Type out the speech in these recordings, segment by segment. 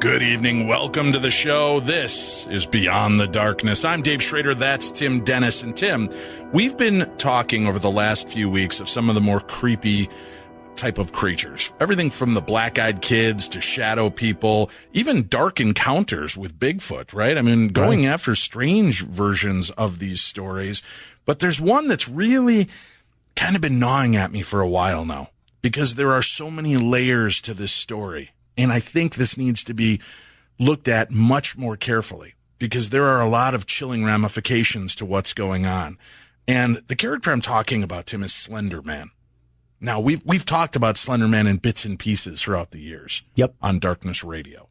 Good evening. Welcome to the show. This is Beyond the Darkness. I'm Dave Schrader. That's Tim Dennis. And Tim, we've been talking over the last few weeks of some of the more creepy type of creatures. Everything from the black-eyed kids to shadow people, even dark encounters with Bigfoot, right? I mean, going after strange versions of these stories. But there's one that's really kind of been gnawing at me for a while now because there are so many layers to this story. And I think this needs to be looked at much more carefully because there are a lot of chilling ramifications to what's going on. And the character I'm talking about, Tim, is Slender Man. Now, we've talked about Slender Man in bits and pieces throughout the years on Darkness Radio.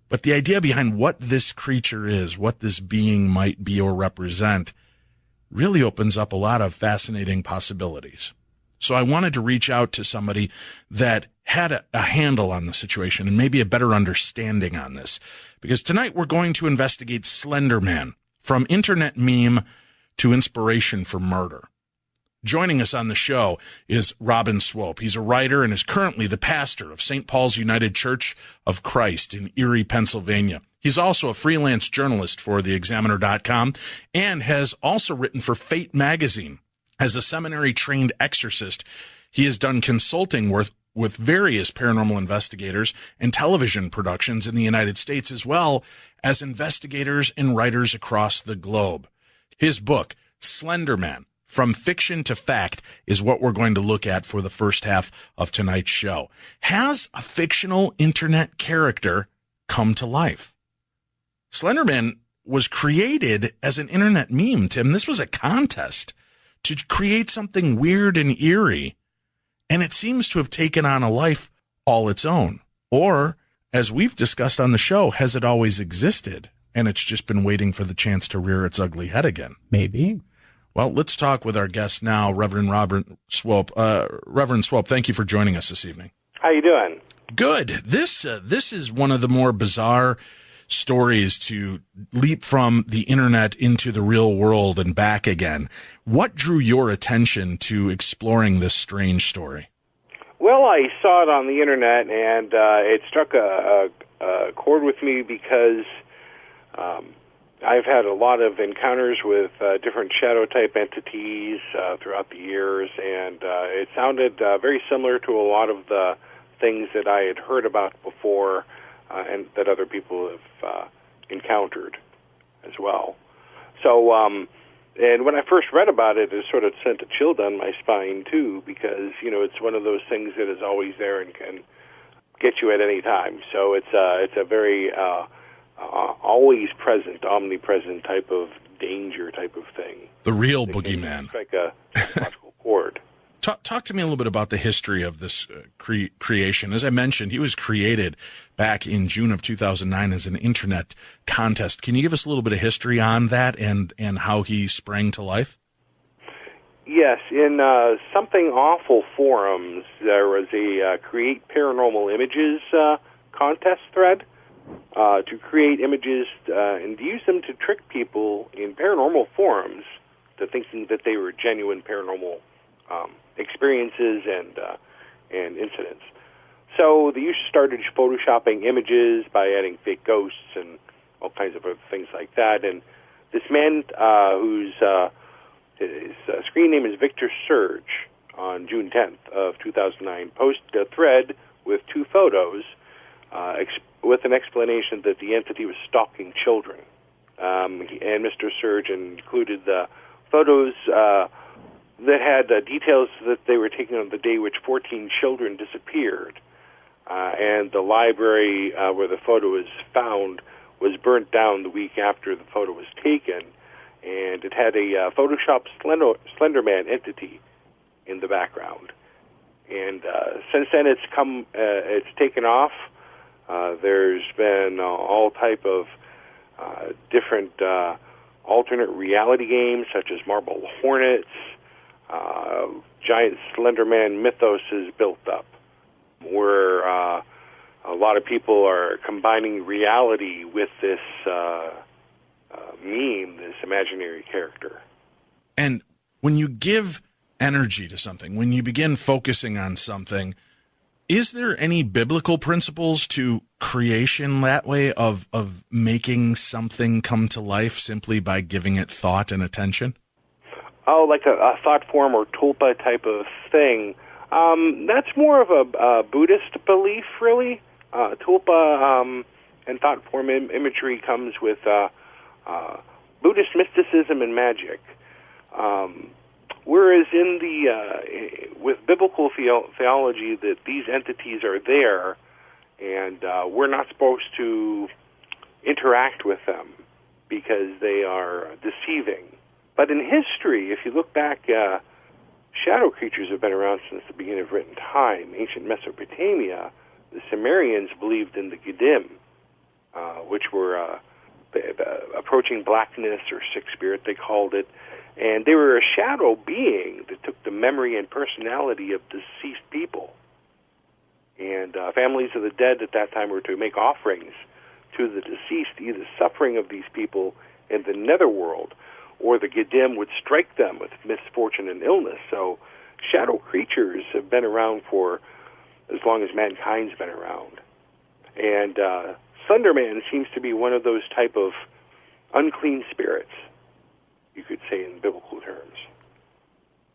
But the idea behind what this creature is, what this being might be or represent, really opens up a lot of fascinating possibilities. So I wanted to reach out to somebody that had a handle on the situation and maybe a better understanding on this. Because tonight we're going to investigate Slender Man, from internet meme to inspiration for murder. Joining us on the show is Robin Swope. He's a writer and is currently the pastor of St. Paul's United Church of Christ in Erie, Pennsylvania. He's also a freelance journalist for theexaminer.com and has also written for Fate magazine. As a seminary-trained exorcist, he has done consulting with various paranormal investigators and television productions in the United States, as well as investigators and writers across the globe. His book, Slender Man, From Fiction to Fact, is what we're going to look at for the first half of tonight's show. Has a fictional internet character come to life? Slender Man was created as an internet meme, Tim. This was a contest to create something weird and eerie, and it seems to have taken on a life all its own. Or, as we've discussed on the show, has it always existed, and it's just been waiting for the chance to rear its ugly head again? Maybe. Well, let's talk with our guest now, Reverend Robert Swope. Reverend Swope, thank you for joining us this evening. How you doing? Good. This is one of the more bizarre stories to leap from the internet into the real world and back again. What drew your attention to exploring this strange story? Well, I saw it on the internet, and it struck a chord with me because I've had a lot of encounters with different shadow-type entities throughout the years, and it sounded very similar to a lot of the things that I had heard about before and that other people have encountered as well. So, and when I first read about it, it sort of sent a chill down my spine, too, because, you know, it's one of those things that is always there and can get you at any time. So it's a very always present, omnipresent type of danger type of thing. The real boogeyman. Like a psychological chord. Talk to me a little bit about the history of this creation. As I mentioned, he was created back in June of 2009 as an internet contest. Can you give us a little bit of history on that and how he sprang to life? Yes. In Something Awful forums, there was a Create Paranormal Images contest thread to create images and use them to trick people in paranormal forums to thinking that they were genuine paranormal experiences and incidents. So the users started photoshopping images by adding fake ghosts and all kinds of other things like that. And this man, whose his screen name is Victor Surge, on June 10th of 2009, posted a thread with two photos with an explanation that the entity was stalking children. And Mr. Surge included the photos that had details that they were taken on the day which 14 children disappeared. And the library where the photo was found was burnt down the week after the photo was taken. And it had a Photoshop Slender Man entity in the background. And since then, it's taken off. There's been all type of different alternate reality games, such as Marble Hornets. Giant Slender Man mythos is built up, where a lot of people are combining reality with this meme, this imaginary character. And when you give energy to something, when you begin focusing on something, is there any biblical principles to creation that way of making something come to life simply by giving it thought and attention? Oh, like a thought form or tulpa type of thing. That's more of a Buddhist belief, really. Tulpa and thought form imagery comes with Buddhist mysticism and magic. Whereas with biblical theology, that these entities are there, and we're not supposed to interact with them because they are deceiving. But in history, if you look back, shadow creatures have been around since the beginning of written time. Ancient Mesopotamia, the Sumerians believed in the Giddim, which were approaching blackness or sick spirit, they called it. And they were a shadow being that took the memory and personality of deceased people. And families of the dead at that time were to make offerings to the deceased, either suffering of these people in the netherworld, or the Giddim would strike them with misfortune and illness. So shadow creatures have been around for as long as mankind's been around. And Slender Man seems to be one of those type of unclean spirits, you could say in biblical terms.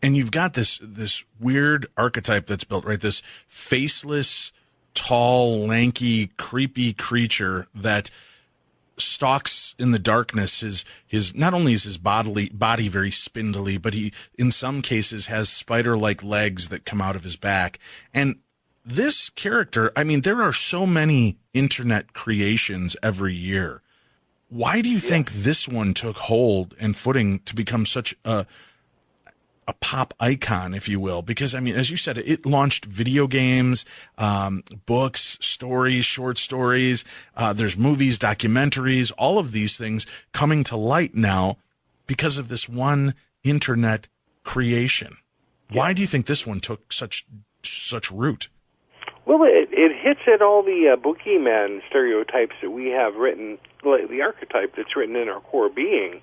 And you've got this weird archetype that's built, right? This faceless, tall, lanky, creepy creature that stalks in the darkness. His not only is his body very spindly, but he in some cases has spider-like legs that come out of his back. And this character, I mean, there are so many internet creations every year. Why do you think this one took hold and footing to become such a pop icon, if you will? Because, I mean, as you said, it launched video games, books, stories, short stories. There's movies, documentaries, all of these things coming to light now because of this one internet creation. Why do you think this one took such root? Well, it hits at all the boogeyman stereotypes that we have written, like the archetype that's written in our core being.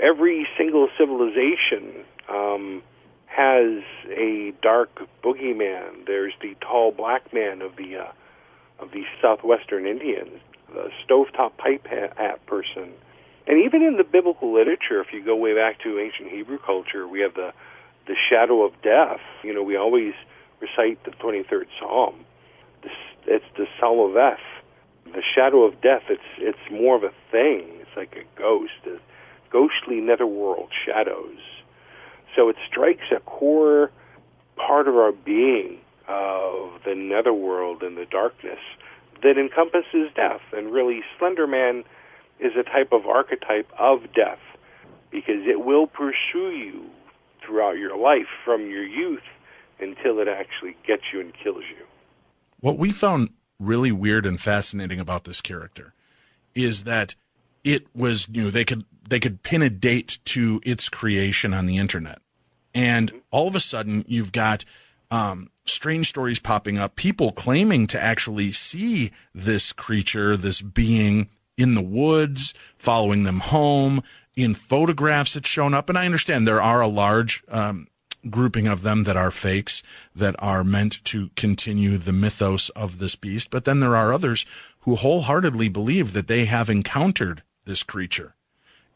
Every single civilization has a dark boogeyman. There's the tall black man of the southwestern Indians, the stovetop pipe hat person, and even in the biblical literature, if you go way back to ancient Hebrew culture, we have the shadow of death. You know, we always recite the 23rd Psalm. It's the Salaveth. The shadow of death, it's more of a thing. It's like a ghost, a ghostly netherworld shadows. So it strikes a core part of our being of the netherworld and the darkness that encompasses death. And really, Slender Man is a type of archetype of death because it will pursue you throughout your life from your youth until it actually gets you and kills you. What we found really weird and fascinating about this character is that it was, they could pin a date to its creation on the internet. And all of a sudden you've got strange stories popping up, people claiming to actually see this creature, this being in the woods, following them home, in photographs it's shown up. And I understand there are a large grouping of them that are fakes, that are meant to continue the mythos of this beast. But then there are others who wholeheartedly believe that they have encountered this creature.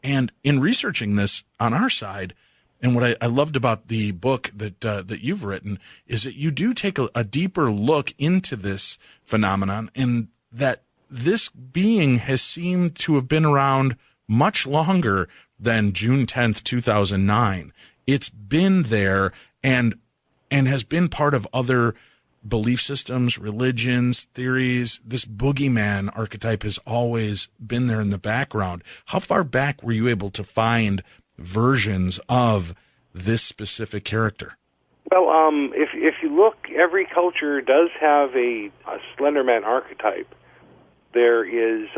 And in researching this on our side, and what I loved about the book that you've written is that you do take a deeper look into this phenomenon, and that this being has seemed to have been around much longer than June 10th, 2009. It's been there and has been part of other belief systems, religions, theories. This boogeyman archetype has always been there in the background. How far back were you able to find versions of this specific character? Well, if you look, every culture does have a Slenderman archetype. There is,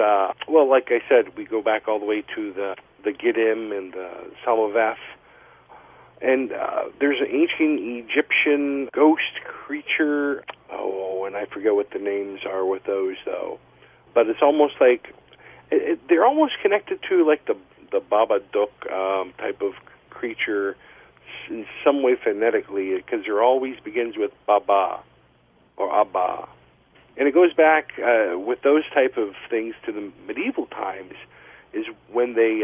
like I said, we go back all the way to the Giddim and the Salaveth. And there's an ancient Egyptian ghost creature. Oh, and I forget what the names are with those, though. But it's almost like, they're almost connected to like the Babadook type of creature in some way phonetically, because there always begins with Baba or Abba. And it goes back with those type of things to the medieval times, is when they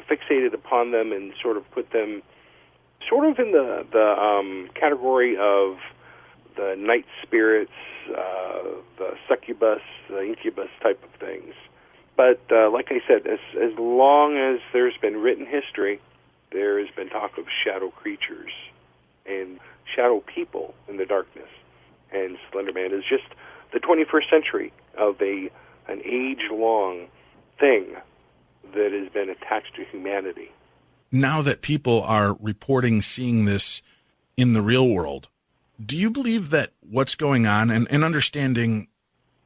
fixated upon them and sort of put them sort of in the category of the night spirits, the succubus, the incubus type of things. But like I said, as long as there's been written history, there has been talk of shadow creatures and shadow people in the darkness. And Slenderman is just the 21st century of an age-long thing that has been attached to humanity. Now that people are reporting seeing this in the real world, do you believe that what's going on and understanding,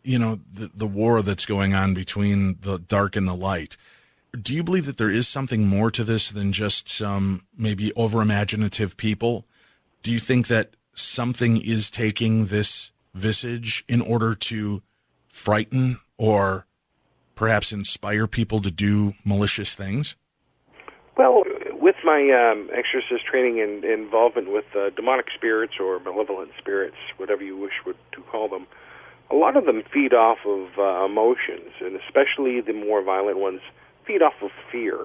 the war that's going on between the dark and the light, do you believe that there is something more to this than just some maybe over-imaginative people? Do you think that something is taking this visage in order to frighten or perhaps inspire people to do malicious things? Well, with my exorcist training and involvement with demonic spirits or malevolent spirits, whatever you wish to call them, a lot of them feed off of emotions, and especially the more violent ones feed off of fear.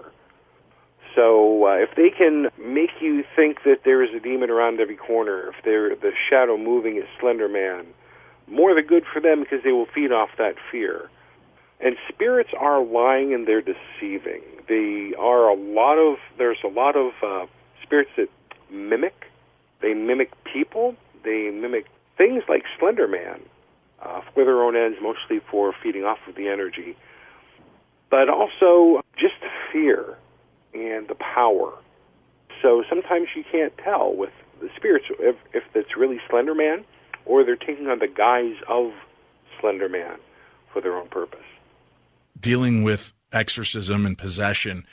So if they can make you think that there is a demon around every corner, if the shadow moving is Slender Man, more the good for them, because they will feed off that fear. And spirits are lying and they're deceiving. There's a lot of spirits that mimic. They mimic people. They mimic things like Slender Man for their own ends, mostly for feeding off of the energy. But also just the fear and the power. So sometimes you can't tell with the spirits if it's really Slender Man or they're taking on the guise of Slender Man for their own purpose. Dealing with exorcism and possession,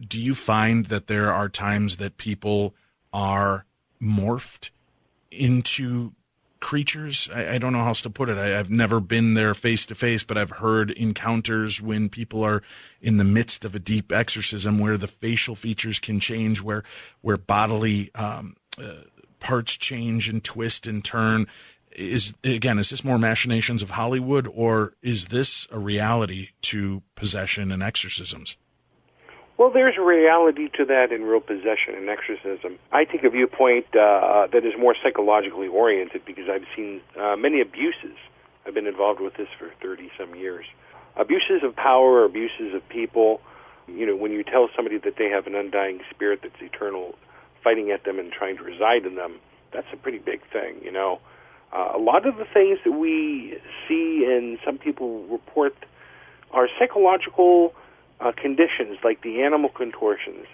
do you find that there are times that people are morphed into creatures? I don't know how else to put it. I've never been there face to face, but I've heard encounters when people are in the midst of a deep exorcism where the facial features can change, where bodily parts change and twist and turn. Is this more machinations of Hollywood, or is this a reality to possession and exorcisms? Well, there's a reality to that in real possession and exorcism. I take a viewpoint that is more psychologically oriented because I've seen many abuses. I've been involved with this for 30-some years. Abuses of power, abuses of people. When you tell somebody that they have an undying spirit that's eternal, fighting at them and trying to reside in them, that's a pretty big thing, A lot of the things that we see and some people report are psychological conditions, like the animal contortions.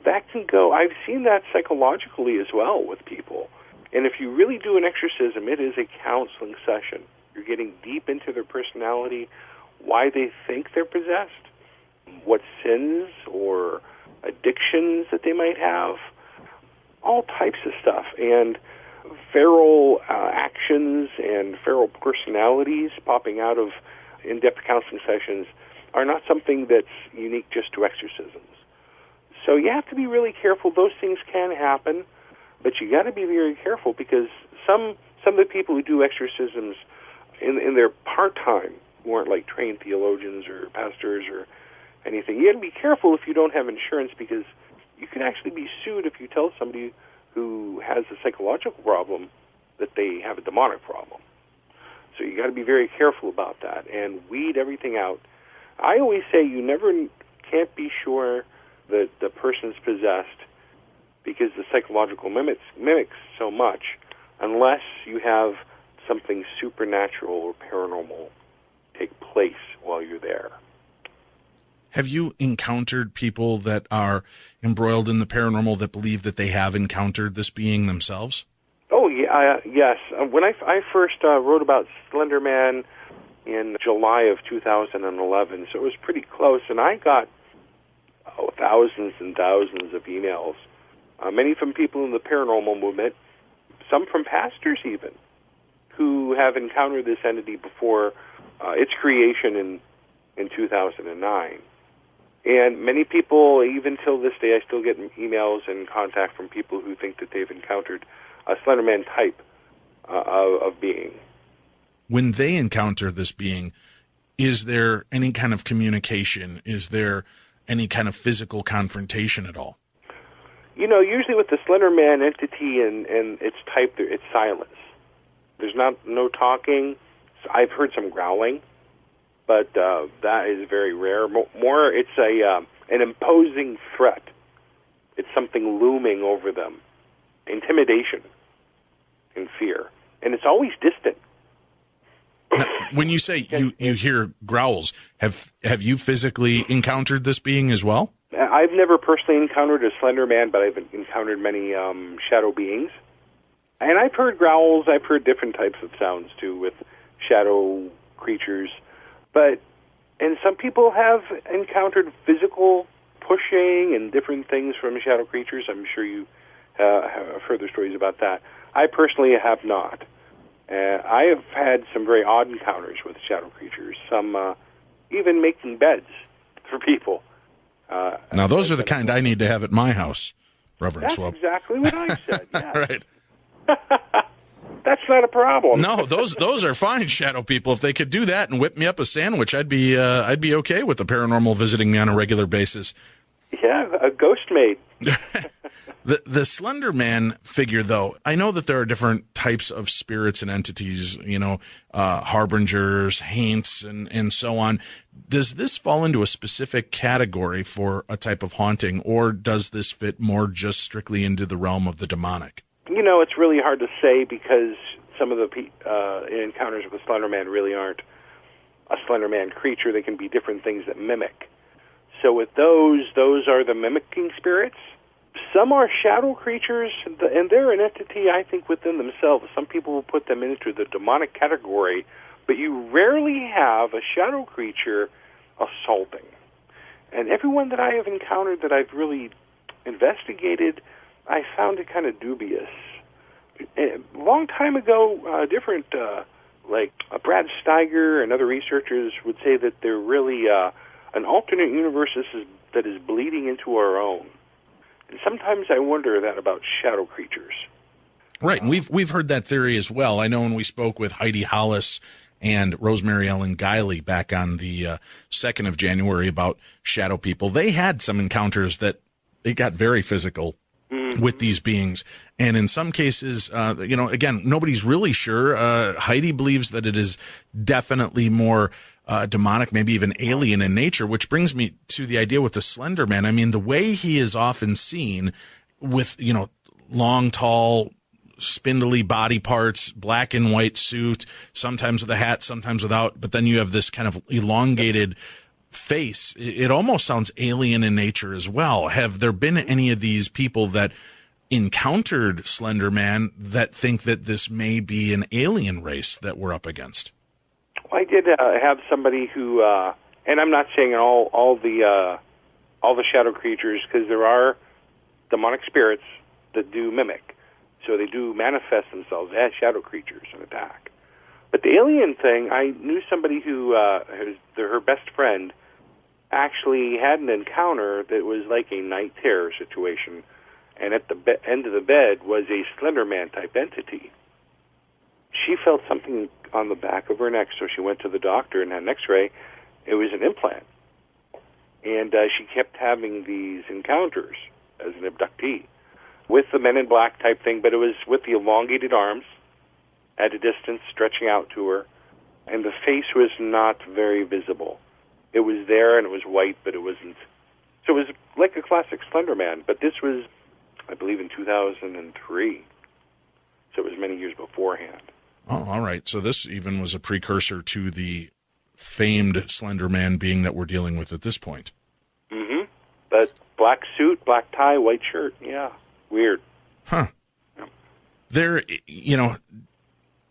That can go, I've seen that psychologically as well with people. And if you really do an exorcism, it is a counseling session. You're getting deep into their personality, why they think they're possessed, what sins or addictions that they might have, all types of stuff. And feral actions and feral personalities popping out of in-depth counseling sessions are not something that's unique just to exorcisms. So you have to be really careful. Those things can happen, but you got to be very careful because some of the people who do exorcisms in their part-time, who aren't like trained theologians or pastors or anything, you got to be careful if you don't have insurance, because you can actually be sued if you tell somebody who has a psychological problem that they have a demonic problem. So you got to be very careful about that and weed everything out. I always say you never can't be sure that the person's possessed because the psychological mimics so much unless you have something supernatural or paranormal take place while you're there. Have you encountered people that are embroiled in the paranormal that believe that they have encountered this being themselves? Oh, yeah, yes. When I first wrote about Slender Man in July of 2011, so it was pretty close, and I got thousands and thousands of emails, many from people in the paranormal movement, some from pastors even, who have encountered this entity before its creation in 2009. And many people, even till this day, I still get emails and contact from people who think that they've encountered a Slender Man type of being. When they encounter this being, is there any kind of communication? Is there any kind of physical confrontation at all? You know, usually with the Slender Man entity and its type, it's silence. There's no talking. I've heard some growling, but that is very rare. More, it's an imposing threat. It's something looming over them. Intimidation and fear. And it's always distant. Now, when you say you hear growls, have you physically encountered this being as well? I've never personally encountered a Slender Man, but I've encountered many shadow beings. And I've heard growls. I've heard different types of sounds, too, with shadow creatures. And some people have encountered physical pushing and different things from shadow creatures. I'm sure you have further stories about that. I personally have not. I have had some very odd encounters with shadow creatures, some even making beds for people. Now, those are the kind I need to have at my house, Reverend Swope. That's exactly what I said, yeah. Right. That's not a problem. No, those are fine, shadow people. If they could do that and whip me up a sandwich, I'd be okay with the paranormal visiting me on a regular basis. Yeah, a ghost maid. The Slender Man figure, though, I know that there are different types of spirits and entities, harbingers, haints, and so on. Does this fall into a specific category for a type of haunting, or does this fit more just strictly into the realm of the demonic? You know, it's really hard to say because some of the encounters with the Slender Man really aren't a Slender Man creature. They can be different things that mimic. So with those are the mimicking spirits. Some are shadow creatures, and they're an entity, I think, within themselves. Some people will put them into the demonic category, but you rarely have a shadow creature assaulting. And everyone that I have encountered that I've really investigated, I found it kind of dubious. A long time ago, like Brad Steiger and other researchers would say that they're really an alternate universe that is bleeding into our own. And sometimes I wonder that about shadow creatures. Right, and we've heard that theory as well. I know when we spoke with Heidi Hollis and Rosemary Ellen Guiley back on the 2nd of January about shadow people, they had some encounters that they got very physical with these beings. And in some cases, again, nobody's really sure. Heidi believes that it is definitely more demonic, maybe even alien in nature, which brings me to the idea with the Slender Man. I mean, the way he is often seen with, long, tall, spindly body parts, black and white suit, sometimes with a hat, sometimes without, but then you have this kind of elongated face. It almost sounds alien in nature as well. Have there been any of these people that encountered Slender Man that think that this may be an alien race that we're up against? I did have somebody who, and I'm not saying all the shadow creatures, because there are demonic spirits that do mimic, so they do manifest themselves as shadow creatures and attack. But the alien thing, I knew somebody who her best friend actually had an encounter that was like a night terror situation, and at the end of the bed was a Slender Man type entity. She felt something on the back of her neck, so she went to the doctor and had an x-ray. It was an implant. And she kept having these encounters as an abductee with the Men in Black type thing, but it was with the elongated arms at a distance stretching out to her, and the face was not very visible. It was there and it was white, but it wasn't. So it was like a classic Slender Man, but this was, I believe, in 2003. So it was many years beforehand. Oh, all right. So this even was a precursor to the famed Slender Man being that we're dealing with at this point. black suit, black tie, white shirt. Yeah, weird. Huh. There,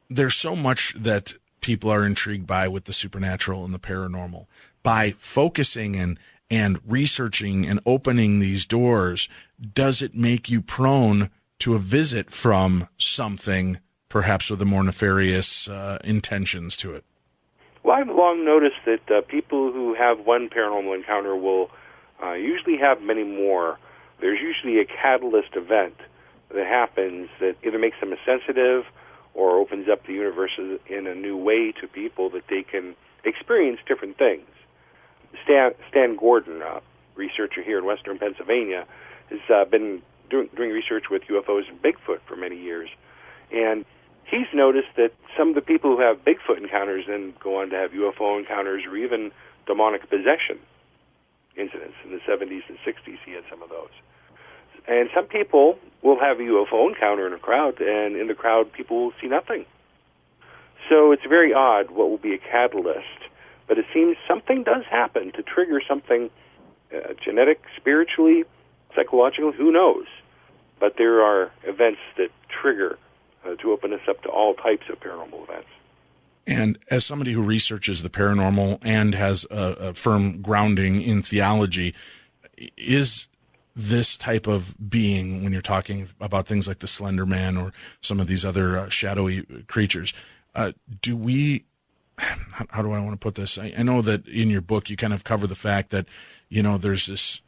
there's so much that people are intrigued by with the supernatural and the paranormal. By focusing and researching and opening these doors, does it make you prone to a visit from something, perhaps with a more nefarious intentions to it? Well, I've long noticed that people who have one paranormal encounter will usually have many more. There's usually a catalyst event that happens that either makes them sensitive or opens up the universe in a new way to people that they can experience different things. Stan Gordon, a researcher here in western Pennsylvania, has been doing research with UFOs and Bigfoot for many years. And he's noticed that some of the people who have Bigfoot encounters then go on to have UFO encounters or even demonic possession incidents. In the 70s and 60s, he had some of those. And some people will have a UFO encounter in a crowd, and in the crowd, people will see nothing. So it's very odd what will be a catalyst. But it seems something does happen to trigger something genetic, spiritually, psychological, who knows? But there are events that trigger to open us up to all types of paranormal events. And as somebody who researches the paranormal and has a firm grounding in theology, is this type of being, when you're talking about things like the Slender Man or some of these other shadowy creatures, do we... How do I want to put this? I know that in your book you kind of cover the fact that, there's this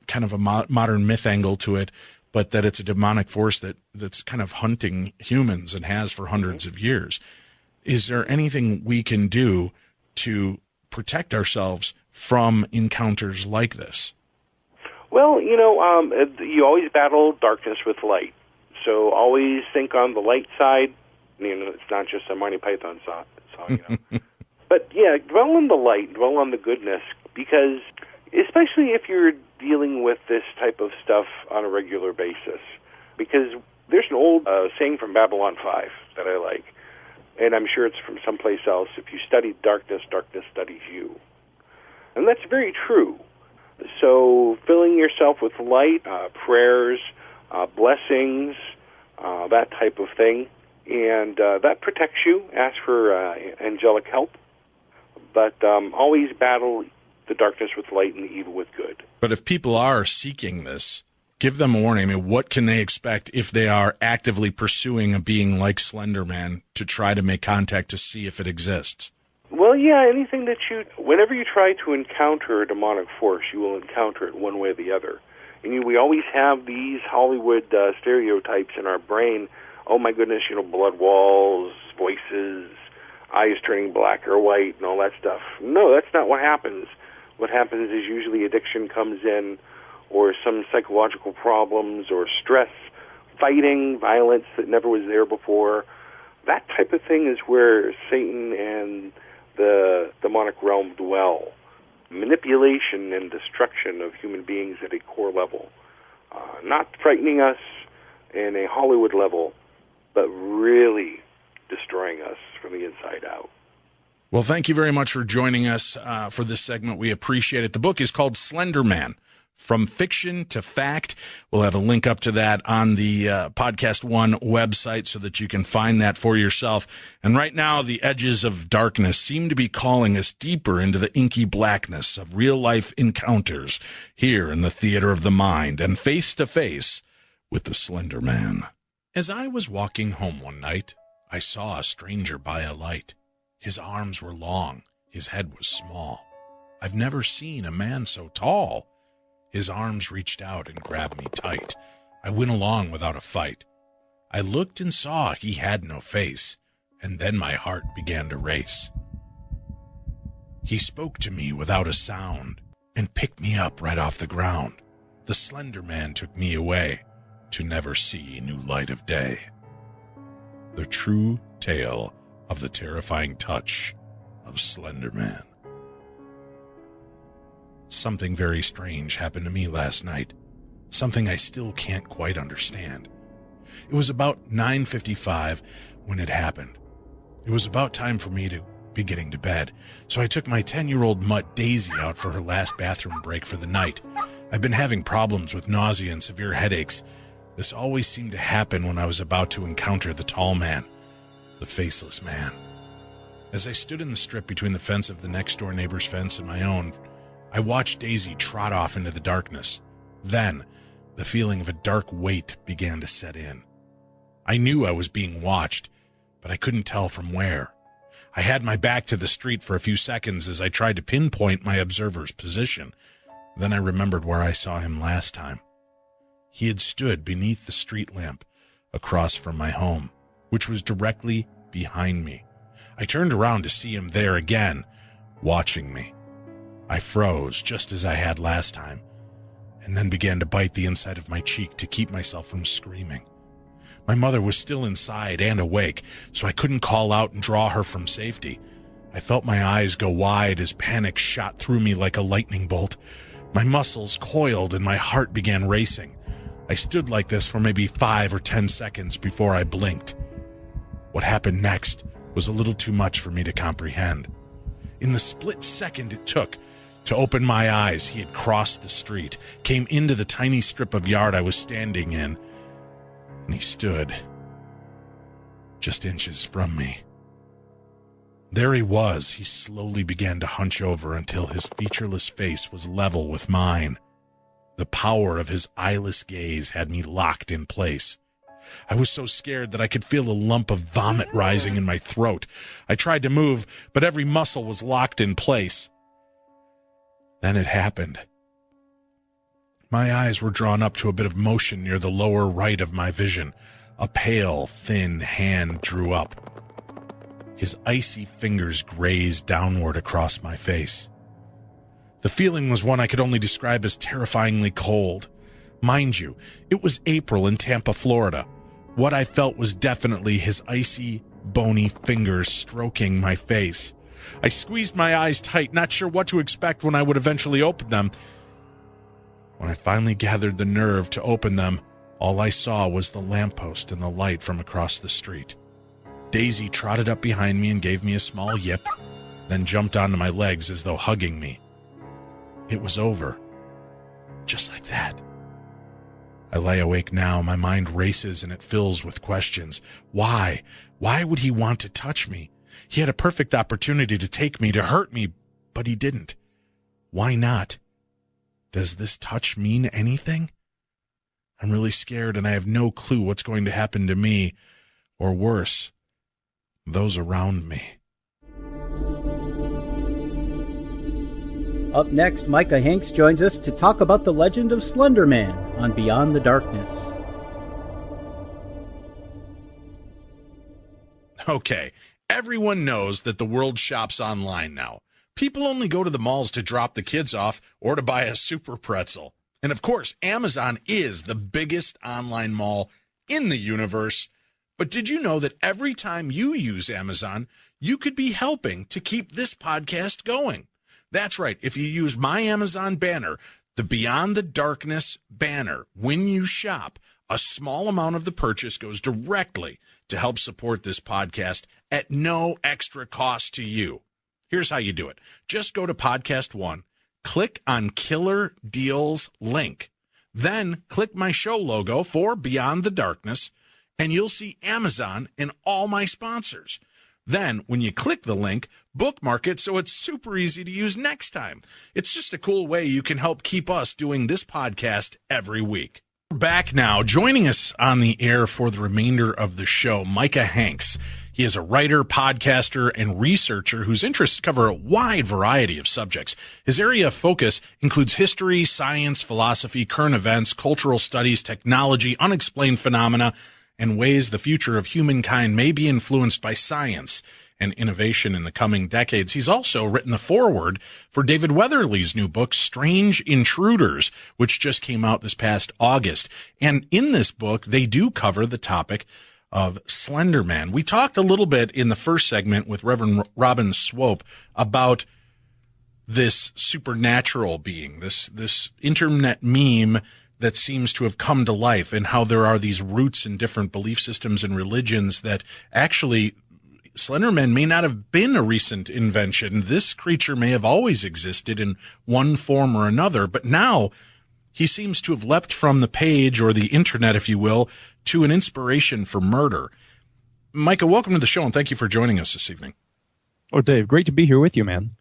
kind of a modern myth angle to it, but that it's a demonic force that's kind of hunting humans and has for hundreds of years. Is there anything we can do to protect ourselves from encounters like this? Well, you always battle darkness with light. So always think on the light side. It's not just a Monty Python song. But yeah, dwell on the light, dwell on the goodness, because especially if you're dealing with this type of stuff on a regular basis, because there's an old saying from Babylon 5 that I like, and I'm sure it's from someplace else: if you study darkness, darkness studies you. And that's very true. So filling yourself with light, prayers, blessings, that type of thing, and that protects you. Ask for angelic help, but always battle the darkness with light and the evil with good. But if people are seeking this, give them a warning. I mean, what can they expect if they are actively pursuing a being like Slender Man to try to make contact to see if it exists? Well, yeah, anything that whenever you try to encounter a demonic force, you will encounter it one way or the other. And we always have these Hollywood stereotypes in our brain. Oh my goodness, blood walls, voices, eyes turning black or white, and all that stuff. No, that's not what happens. What happens is usually addiction comes in, or some psychological problems, or stress, fighting, violence that never was there before. That type of thing is where Satan and the demonic realm dwell. Manipulation and destruction of human beings at a core level. Not frightening us in a Hollywood level, but really destroying us from the inside out. Well, thank you very much for joining us for this segment. We appreciate it. The book is called Slender Man, From Fiction to Fact. We'll have a link up to that on the Podcast One website so that you can find that for yourself. And right now, the edges of darkness seem to be calling us deeper into the inky blackness of real-life encounters here in the theater of the mind and face-to-face with the Slender Man. As I was walking home one night, I saw a stranger by a light. His arms were long, his head was small. I've never seen a man so tall. His arms reached out and grabbed me tight. I went along without a fight. I looked and saw he had no face, and then my heart began to race. He spoke to me without a sound and picked me up right off the ground. The Slender Man took me away to never see new light of day. The true tale of the terrifying touch of Slender Man. Something very strange happened to me last night. Something I still can't quite understand. It was about 9:55 when it happened. It was about time for me to be getting to bed, so I took my 10-year-old mutt Daisy out for her last bathroom break for the night. I've been having problems with nausea and severe headaches. This always seemed to happen when I was about to encounter the tall man, the faceless man. As I stood in the strip between the fence of the next-door neighbor's fence and my own, I watched Daisy trot off into the darkness. Then, the feeling of a dark weight began to set in. I knew I was being watched, but I couldn't tell from where. I had my back to the street for a few seconds as I tried to pinpoint my observer's position. Then I remembered where I saw him last time. He had stood beneath the street lamp across from my home, which was directly behind me. I turned around to see him there again, watching me. I froze, just as I had last time, and then began to bite the inside of my cheek to keep myself from screaming. My mother was still inside and awake, so I couldn't call out and draw her from safety. I felt my eyes go wide as panic shot through me like a lightning bolt. My muscles coiled and my heart began racing. I stood like this for maybe 5 or 10 seconds before I blinked. What happened next was a little too much for me to comprehend. In the split second it took to open my eyes, he had crossed the street, came into the tiny strip of yard I was standing in, and he stood just inches from me. There he was. He slowly began to hunch over until his featureless face was level with mine. The power of his eyeless gaze had me locked in place. I was so scared that I could feel a lump of vomit rising in my throat. I tried to move, but every muscle was locked in place. Then it happened. My eyes were drawn up to a bit of motion near the lower right of my vision. A pale, thin hand drew up. His icy fingers grazed downward across my face. The feeling was one I could only describe as terrifyingly cold. Mind you, it was April in Tampa, Florida. What I felt was definitely his icy, bony fingers stroking my face. I squeezed my eyes tight, not sure what to expect when I would eventually open them. When I finally gathered the nerve to open them, all I saw was the lamppost and the light from across the street. Daisy trotted up behind me and gave me a small yip, then jumped onto my legs as though hugging me. It was over. Just like that. I lie awake now, my mind races and it fills with questions. Why? Why would he want to touch me? He had a perfect opportunity to take me, to hurt me, but he didn't. Why not? Does this touch mean anything? I'm really scared and I have no clue what's going to happen to me, or worse, those around me. Up next, Micah Hanks joins us to talk about the legend of Slender Man on Beyond the Darkness. Okay, everyone knows that the world shops online now. People only go to the malls to drop the kids off or to buy a super pretzel. And of course, Amazon is the biggest online mall in the universe. But did you know that every time you use Amazon, you could be helping to keep this podcast going? That's right. If you use my Amazon banner, the Beyond the Darkness banner, when you shop, a small amount of the purchase goes directly to help support this podcast at no extra cost to you. Here's how you do it. Just go to Podcast One, click on Killer Deals link, then click my show logo for Beyond the Darkness, and you'll see Amazon and all my sponsors. Then, when you click the link, bookmark it so it's super easy to use next time. It's just a cool way you can help keep us doing this podcast every week. We're back now. Joining us on the air for the remainder of the show, Micah Hanks. He is a writer, podcaster, and researcher whose interests cover a wide variety of subjects. His area of focus includes history, science, philosophy, current events, cultural studies, technology, unexplained phenomena, and ways the future of humankind may be influenced by science and innovation in the coming decades. He's also written the foreword for David Weatherly's new book, Strange Intruders, which just came out this past August. And in this book, they do cover the topic of Slender Man. We talked a little bit in the first segment with Reverend Robin Swope about this supernatural being, this internet meme that seems to have come to life, and how there are these roots in different belief systems and religions that actually Slenderman may not have been a recent invention. This creature may have always existed in one form or another, but now he seems to have leapt from the page or the internet, if you will, to an inspiration for murder. Micah, welcome to the show, and thank you for joining us this evening. Oh, Dave, great to be here with you, man.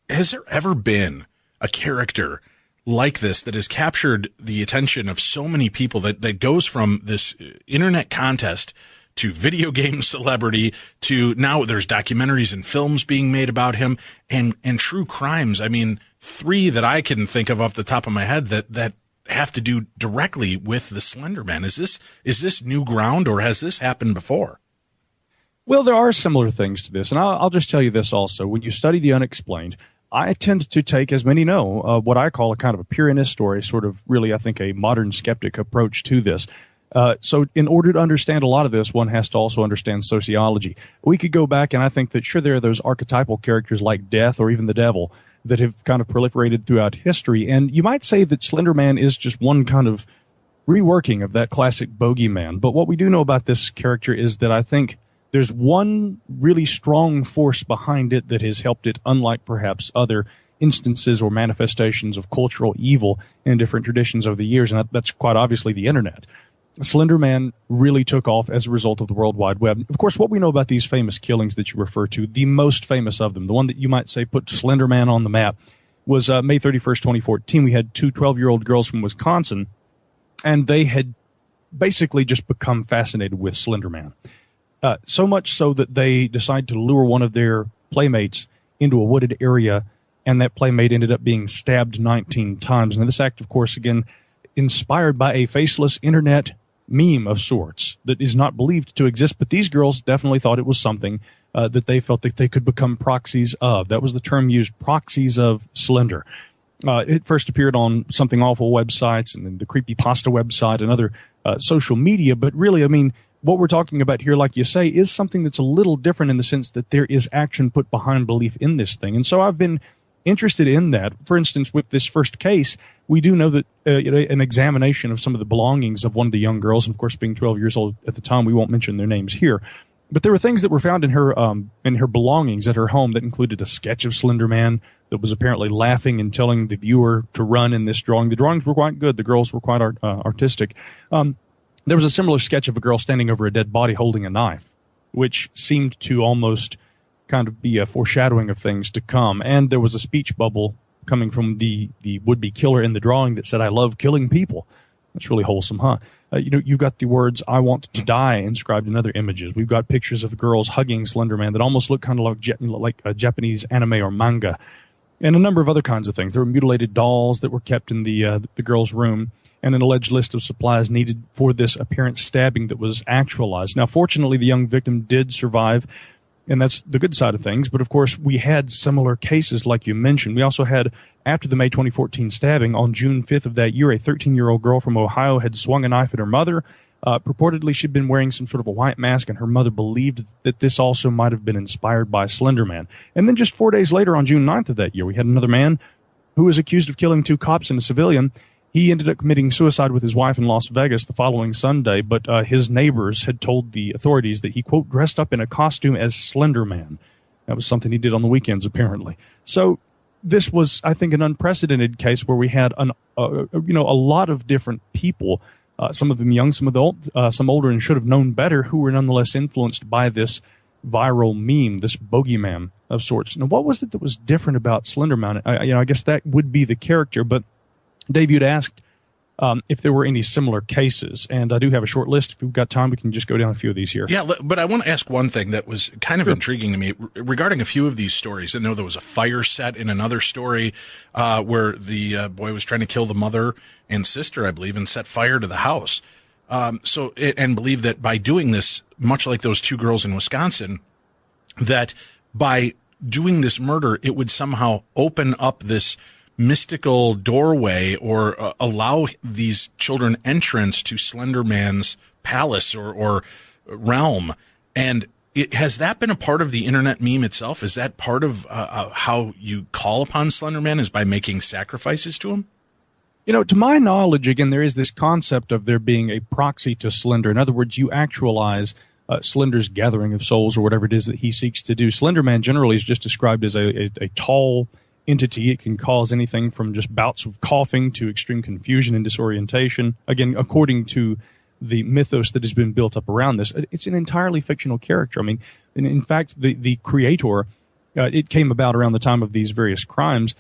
Has there ever been a character like this that has captured the attention of so many people that goes from this internet contest to video game celebrity to now there's documentaries and films being made about him and true crimes? I mean, 3 that I can think of off the top of my head that have to do directly with the Slender Man. Is this new ground, or has this happened before? Well, there are similar things to this, and I'll just tell you this also. When you study the unexplained, I tend to take, as many know, what I call a kind of a purist or a sort of really, I think, a modern skeptic approach to this. So in order to understand a lot of this, one has to also understand sociology. We could go back, and I think that, sure, there are those archetypal characters like Death or even the Devil that have kind of proliferated throughout history. And you might say that Slender Man is just one kind of reworking of that classic bogeyman. But what we do know about this character is that I think there's one really strong force behind it that has helped it, unlike perhaps other instances or manifestations of cultural evil in different traditions over the years, and that's quite obviously the internet. Slender Man really took off as a result of the World Wide Web. Of course, what we know about these famous killings that you refer to, the most famous of them, the one that you might say put Slender Man on the map, was May 31st, 2014. We had 2 12-year-old girls from Wisconsin, and they had basically just become fascinated with Slender Man. So much so that they decided to lure one of their playmates into a wooded area, and that playmate ended up being stabbed 19 times. Now, this act, of course, again, inspired by a faceless internet meme of sorts that is not believed to exist, but these girls definitely thought it was something that they felt that they could become proxies of. That was the term used, proxies of Slender. It first appeared on Something Awful websites and then the Creepypasta website and other social media, but really, I mean, what we're talking about here, like you say, is something that's a little different in the sense that there is action put behind belief in this thing. And so I've been interested in that. For instance, with this first case, we do know that an examination of some of the belongings of one of the young girls, and of course, being 12 years old at the time, we won't mention their names here, but there were things that were found in her belongings at her home that included a sketch of Slender Man that was apparently laughing and telling the viewer to run in this drawing. The drawings were quite good. The girls were quite artistic. There was a similar sketch of a girl standing over a dead body holding a knife, which seemed to almost kind of be a foreshadowing of things to come. And there was a speech bubble coming from the would-be killer in the drawing that said, "I love killing people." That's really wholesome, huh? You've got the words, "I want to die," inscribed in other images. We've got pictures of girls hugging Slender Man that almost look kind of like a Japanese anime or manga, and a number of other kinds of things. There were mutilated dolls that were kept in the girl's room, and an alleged list of supplies needed for this apparent stabbing that was actualized. Now, fortunately, the young victim did survive, and that's the good side of things. But, of course, we had similar cases like you mentioned. We also had, after the May 2014 stabbing, on June 5th of that year, a 13-year-old girl from Ohio had swung a knife at her mother. Purportedly, she'd been wearing some sort of a white mask, and her mother believed that this also might have been inspired by Slender Man. And then just 4 days later, on June 9th of that year, we had another man who was accused of killing 2 cops and a civilian. He ended up committing suicide with his wife in Las Vegas the following Sunday, but his neighbors had told the authorities that he, quote, dressed up in a costume as Slender Man. That was something he did on the weekends, apparently. So this was, I think, an unprecedented case where we had a lot of different people, some of them young, some older, and should have known better, who were nonetheless influenced by this viral meme, this bogeyman of sorts. Now, what was it that was different about Slender Man? I guess that would be the character, but Dave, you'd asked if there were any similar cases, and I do have a short list. If we've got time, we can just go down a few of these here. Yeah, but I want to ask one thing that was kind of intriguing to me regarding a few of these stories. I know there was a fire set in another story where the boy was trying to kill the mother and sister, I believe, and set fire to the house. And believe that by doing this, much like those 2 girls in Wisconsin, that by doing this murder, it would somehow open up this mystical doorway or allow these children entrance to Slender Man's palace or realm. And has that been a part of the internet meme itself? Is that part of how you call upon Slender Man, is by making sacrifices to him? To my knowledge, again, there is this concept of there being a proxy to Slender. In other words, you actualize Slender's gathering of souls or whatever it is that he seeks to do. Slender Man generally is just described as a tall entity. It can cause anything from just bouts of coughing to extreme confusion and disorientation. Again, according to the mythos that has been built up around this, it's an entirely fictional character. I mean, in fact, the creator, it came about around the time of these various crimes.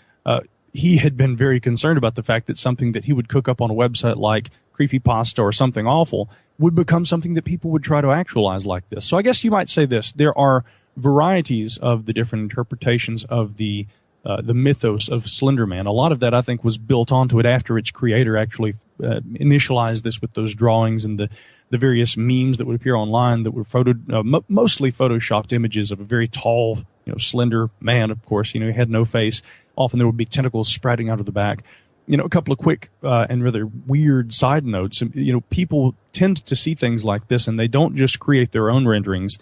He had been very concerned about the fact that something that he would cook up on a website like creepypasta or something awful would become something that people would try to actualize like this. So I guess you might say this: there are varieties of the different interpretations of the mythos of Slender Man. A lot of that, I think, was built onto it after its creator actually initialized this with those drawings and the various memes that would appear online that were mostly photoshopped images of a very tall, slender man. Of course, he had no face. Often there would be tentacles sprouting out of the back. A couple of quick and rather weird side notes. People tend to see things like this, and they don't just create their own renderings.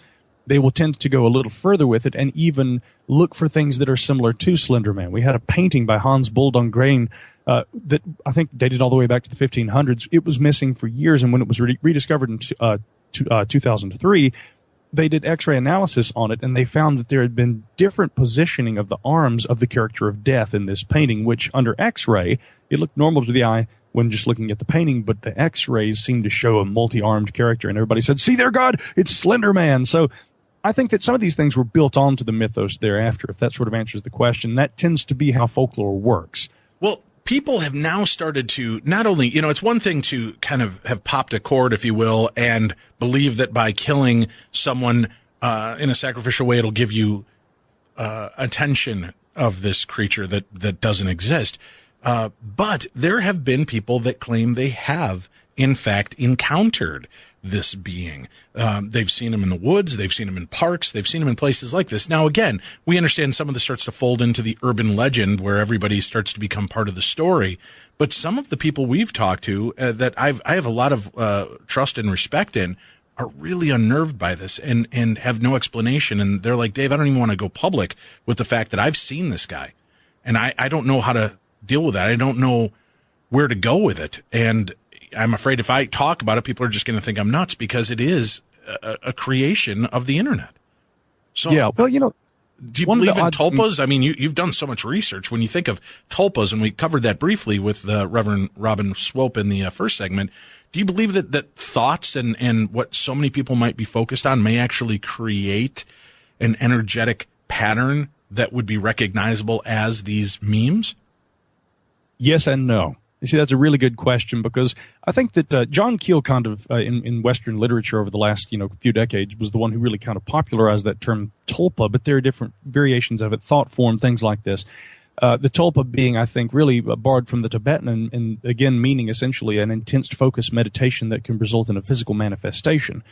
They will tend to go a little further with it and even look for things that are similar to Slender Man. We had a painting by Hans Boldongren that I think dated all the way back to the 1500s. It was missing for years, and when it was rediscovered in 2003, they did X-ray analysis on it, and they found that there had been different positioning of the arms of the character of Death in this painting, which under X-ray, it looked normal to the eye when just looking at the painting, but the X-rays seemed to show a multi-armed character, and everybody said, "See there, God, it's Slender Man." So I think that some of these things were built onto the mythos thereafter, if that sort of answers the question. That tends to be how folklore works. Well, people have now started to not only, it's one thing to kind of have popped a cord, if you will, and believe that by killing someone in a sacrificial way, it'll give you attention of this creature that doesn't exist. But there have been people that claim they have, in fact, encountered this being. They've seen him in the woods. They've seen him in parks. They've seen him in places like this. Now, again, we understand some of this starts to fold into the urban legend where everybody starts to become part of the story. But some of the people we've talked to that I have a lot of trust and respect in are really unnerved by this and have no explanation. And they're like, "Dave, I don't even want to go public with the fact that I've seen this guy. And I don't know how to deal with that. I don't know where to go with it. And I'm afraid if I talk about it, people are just going to think I'm nuts because it is a creation of the internet." So, yeah, well, do you believe in tulpas? I mean, you've done so much research. When you think of tulpas, and we covered that briefly with Reverend Robin Swope in the first segment, do you believe that thoughts and what so many people might be focused on may actually create an energetic pattern that would be recognizable as these memes? Yes and no. You see, that's a really good question because I think that John Keel kind of, in Western literature over the last, few decades, was the one who really kind of popularized that term tulpa, but there are different variations of it, thought form, things like this. The tulpa being, I think, really borrowed from the Tibetan and again, meaning essentially an intense focused meditation that can result in a physical manifestation.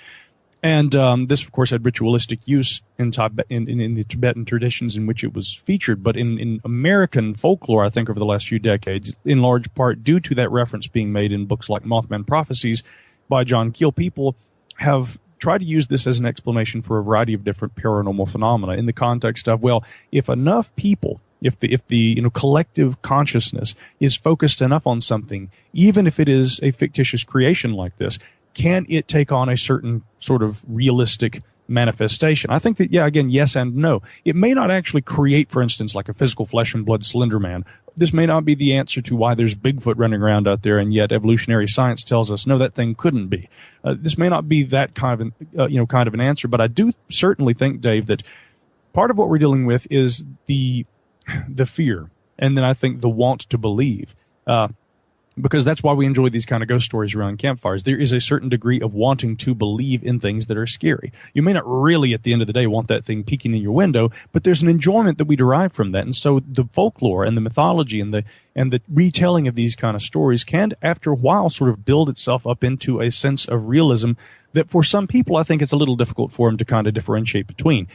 And this, of course, had ritualistic use in the Tibetan traditions in which it was featured. But in American folklore, I think over the last few decades, in large part due to that reference being made in books like Mothman Prophecies by John Keel, people have tried to use this as an explanation for a variety of different paranormal phenomena in the context of, well, if enough people, if the collective consciousness is focused enough on something, even if it is a fictitious creation like this, can it take on a certain sort of realistic manifestation? I think that, again, yes and no. It may not actually create, for instance, like a physical flesh and blood Slender Man. This may not be the answer to why there's Bigfoot running around out there, and yet evolutionary science tells us, no, that thing couldn't be. This may not be that kind of an answer, but I do certainly think, Dave, that part of what we're dealing with is the fear, and then I think the want to believe. Because that's why we enjoy these kind of ghost stories around campfires. There is a certain degree of wanting to believe in things that are scary. You may not really, at the end of the day, want that thing peeking in your window, but there's an enjoyment that we derive from that. And so the folklore and the mythology and the retelling of these kind of stories can, after a while, sort of build itself up into a sense of realism that for some people, I think it's a little difficult for them to kind of differentiate between.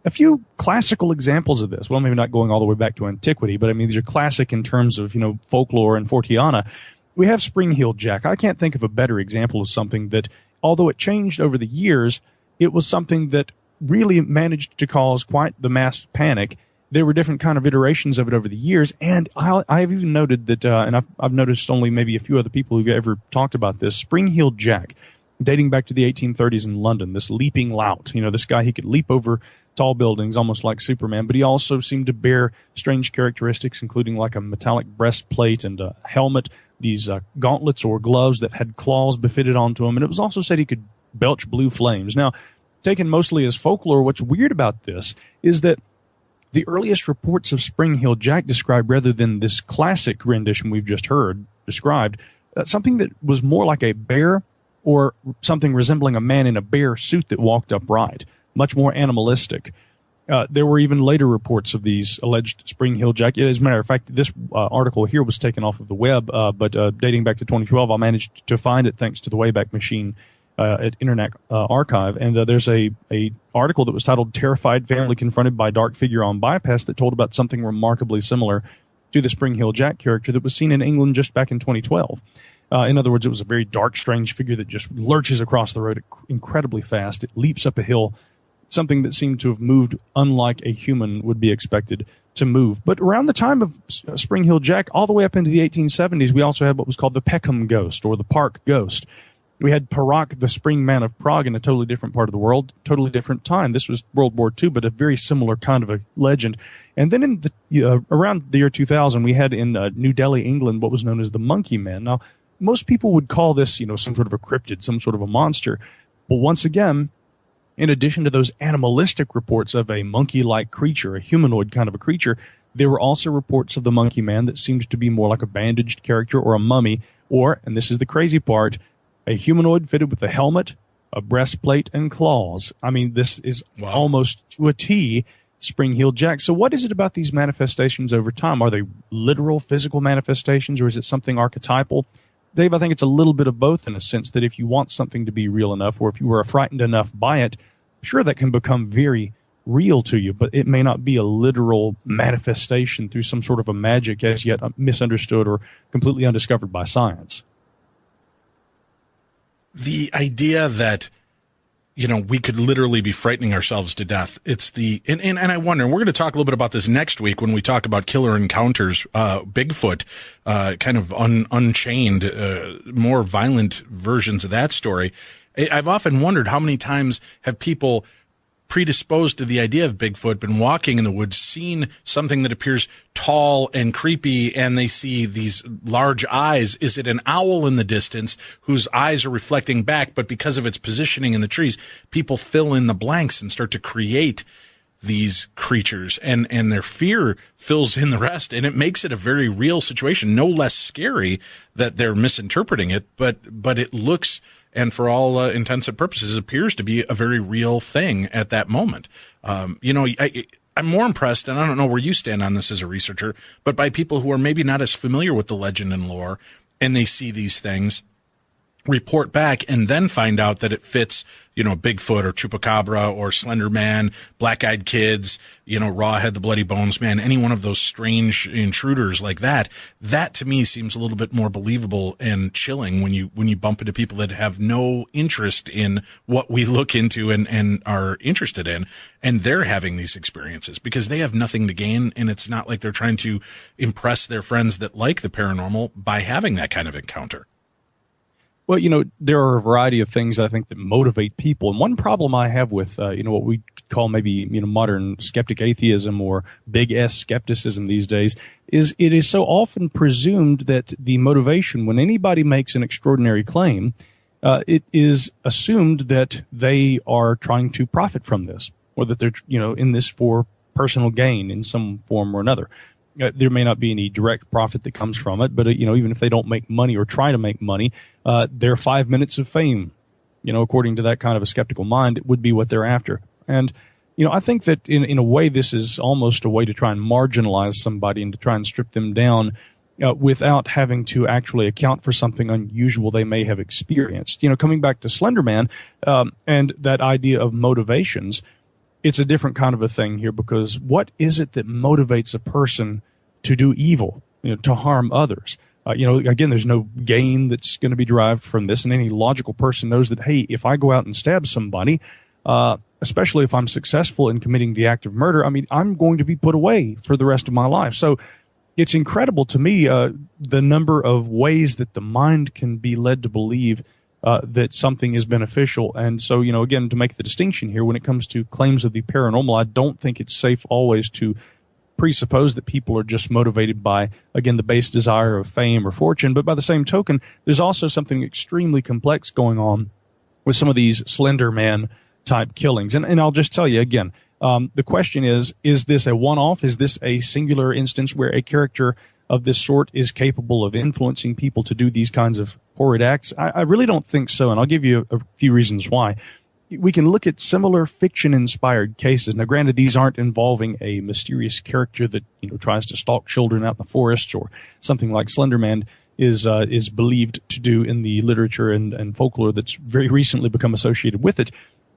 A few classical examples of this, well, maybe not going all the way back to antiquity, but I mean, these are classic in terms of, folklore and Forteana. We have Spring-Heeled Jack. I can't think of a better example of something that, although it changed over the years, it was something that really managed to cause quite the mass panic. There were different kind of iterations of it over the years, and I've even noted that, and I've noticed only maybe a few other people who've ever talked about this, Spring-Heeled Jack, dating back to the 1830s in London, this leaping lout. This guy, he could leap over tall buildings, almost like Superman, but he also seemed to bear strange characteristics, including like a metallic breastplate and a helmet, these gauntlets or gloves that had claws befitted onto him, and it was also said he could belch blue flames. Now, taken mostly as folklore, what's weird about this is that the earliest reports of Spring-Heeled Jack described, rather than this classic rendition we've just heard described, something that was more like a bear or something resembling a man in a bear suit that walked upright, much more animalistic. There were even later reports of these alleged Spring-Heeled Jack. As a matter of fact, this article here was taken off of the web, but dating back to 2012, I managed to find it thanks to the Wayback Machine at Internet Archive. And there's a article that was titled "Terrified Family Confronted by Dark Figure on Bypass" that told about something remarkably similar to the Spring-Heeled Jack character that was seen in England just back in 2012. In other words, it was a very dark, strange figure that just lurches across the road incredibly fast. It leaps up a hill, something that seemed to have moved unlike a human would be expected to move. But around the time of Spring-Heeled Jack, all the way up into the 1870s, we also had what was called the Peckham Ghost, or the Park Ghost. We had Parak, the Spring Man of Prague, in a totally different part of the world, totally different time. This was World War II, but a very similar kind of a legend. And then in the around the year 2000, we had in New Delhi, England, what was known as the Monkey Man. Now, most people would call this, some sort of a cryptid, some sort of a monster. But once again, in addition to those animalistic reports of a monkey-like creature, a humanoid kind of a creature, there were also reports of the Monkey Man that seemed to be more like a bandaged character or a mummy, or, and this is the crazy part, a humanoid fitted with a helmet, a breastplate, and claws. I mean, this is almost to a T Spring-Heeled Jack. So what is it about these manifestations over time? Are they literal physical manifestations, or is it something archetypal? Dave, I think it's a little bit of both, in a sense that if you want something to be real enough, or if you were frightened enough by it, sure, that can become very real to you, but it may not be a literal manifestation through some sort of a magic as yet misunderstood or completely undiscovered by science. The idea that, we could literally be frightening ourselves to death. It's and I wonder, and we're going to talk a little bit about this next week when we talk about killer encounters, Bigfoot, kind of unchained, more violent versions of that story. I've often wondered how many times have people predisposed to the idea of Bigfoot been walking in the woods, seen something that appears tall and creepy, and they see these large eyes. Is it an owl in the distance whose eyes are reflecting back, but because of its positioning in the trees, people fill in the blanks and start to create these creatures, and their fear fills in the rest, and it makes it a very real situation, no less scary that they're misinterpreting it, but it looks, and for all intents and purposes, appears to be a very real thing at that moment. I'm more impressed, and I don't know where you stand on this as a researcher, but by people who are maybe not as familiar with the legend and lore, and they see these things, report back, and then find out that it fits, Bigfoot or Chupacabra or Slender Man, Black-Eyed Kids, Rawhead the Bloody Bones Man, any one of those strange intruders like that. That to me seems a little bit more believable and chilling when you bump into people that have no interest in what we look into and are interested in, and they're having these experiences because they have nothing to gain, and it's not like they're trying to impress their friends that like the paranormal by having that kind of encounter. Well, there are a variety of things I think that motivate people. And one problem I have with, what we call maybe, modern skeptic atheism or big S skepticism these days is it is so often presumed that the motivation, when anybody makes an extraordinary claim, it is assumed that they are trying to profit from this, or that they're, in this for personal gain in some form or another. There may not be any direct profit that comes from it, but, even if they don't make money or try to make money, their 5 minutes of fame, according to that kind of a skeptical mind, it would be what they're after. And, I think that in a way, this is almost a way to try and marginalize somebody and to try and strip them down without having to actually account for something unusual they may have experienced. Coming back to Slender Man and that idea of motivations, it's a different kind of a thing here, because what is it that motivates a person to do evil, to harm others? Again, there's no gain that's going to be derived from this, and any logical person knows that, hey, if I go out and stab somebody, especially if I'm successful in committing the act of murder, I'm going to be put away for the rest of my life. So it's incredible to me the number of ways that the mind can be led to believe that something is beneficial. And so, again, to make the distinction here, when it comes to claims of the paranormal, I don't think it's safe always to presuppose that people are just motivated by, again, the base desire of fame or fortune. But by the same token, there's also something extremely complex going on with some of these Slender Man type killings. And I'll just tell you again, the question is this a one-off? Is this a singular instance where a character of this sort is capable of influencing people to do these kinds of horrid acts? I really don't think so, and I'll give you a few reasons why. We can look at similar fiction-inspired cases. Now, granted, these aren't involving a mysterious character that tries to stalk children out in the forests, or something like Slender Man is believed to do in the literature and folklore that's very recently become associated with it.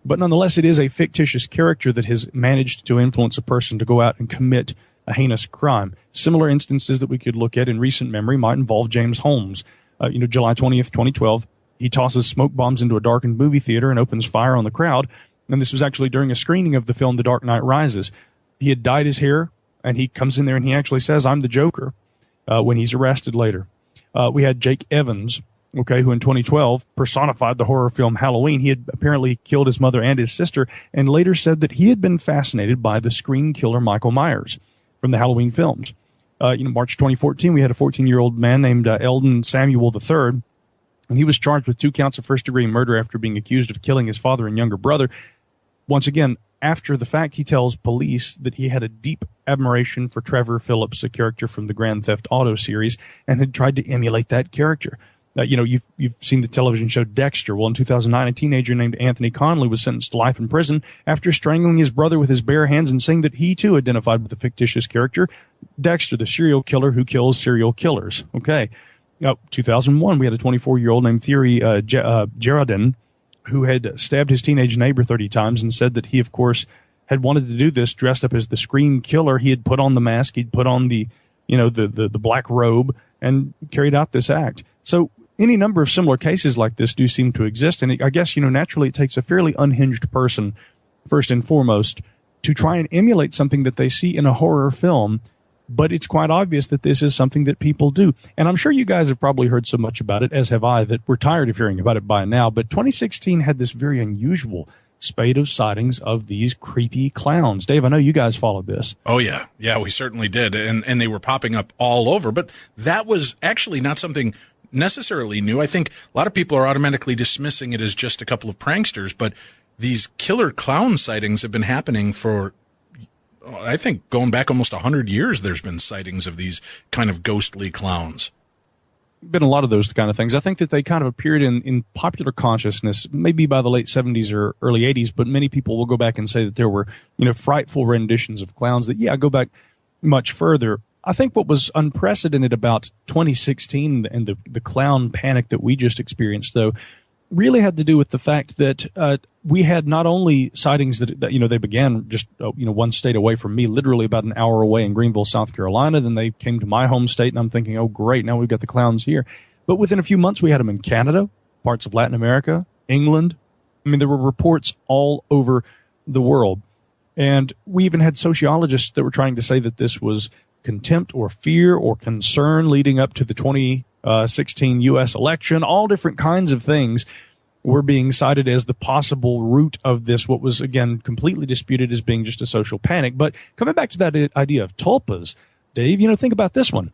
But nonetheless, it is a fictitious character that has managed to influence a person to go out and commit a heinous crime. Similar instances that we could look at in recent memory might involve James Holmes. July 20th, 2012, he tosses smoke bombs into a darkened movie theater and opens fire on the crowd. And this was actually during a screening of the film The Dark Knight Rises. He had dyed his hair, and he comes in there and he actually says, "I'm the Joker," when he's arrested later. We had Jake Evans, who in 2012 personified the horror film Halloween. He had apparently killed his mother and his sister, and later said that he had been fascinated by the screen killer Michael Myers from the Halloween films. March 2014, we had a 14-year-old man named Eldon Samuel III, and he was charged with 2 counts of first-degree murder after being accused of killing his father and younger brother. Once again, after the fact, he tells police that he had a deep admiration for Trevor Phillips, a character from the Grand Theft Auto series, and had tried to emulate that character. You've seen the television show Dexter. Well, in 2009, a teenager named Anthony Conley was sentenced to life in prison after strangling his brother with his bare hands and saying that he too identified with the fictitious character Dexter, the serial killer who kills serial killers. 2001, we had a 24-year-old named Thierry Gerardin who had stabbed his teenage neighbor 30 times and said that he, of course, had wanted to do this dressed up as the screen killer. He had put on the mask, he'd put on the black robe and carried out this act. So any number of similar cases like this do seem to exist, and I guess, naturally it takes a fairly unhinged person, first and foremost, to try and emulate something that they see in a horror film, but it's quite obvious that this is something that people do. And I'm sure you guys have probably heard so much about it, as have I, that we're tired of hearing about it by now, but 2016 had this very unusual spate of sightings of these creepy clowns. Dave, I know you guys followed this. Oh, yeah. Yeah, we certainly did, and they were popping up all over, but that was actually not something necessarily new. I think a lot of people are automatically dismissing it as just a couple of pranksters, but these killer clown sightings have been happening for, I think, going back almost 100 years. There's been sightings of these kind of ghostly clowns. Been a lot of those kind of things. I think that they kind of appeared in popular consciousness maybe by the late 70s or early 80s, but many people will go back and say that there were, frightful renditions of clowns that, go back much further. I think what was unprecedented about 2016 and the clown panic that we just experienced, though, really had to do with the fact that we had not only sightings that they began just one state away from me, literally about an hour away in Greenville, South Carolina. Then they came to my home state, and I'm thinking, oh, great, now we've got the clowns here. But within a few months, we had them in Canada, parts of Latin America, England. I mean, there were reports all over the world. And we even had sociologists that were trying to say that this was contempt or fear or concern leading up to the 2016 U.S. election. All different kinds of things were being cited as the possible root of this, what was, again, completely disputed as being just a social panic. But coming back to that idea of tulpas, Dave, think about this one.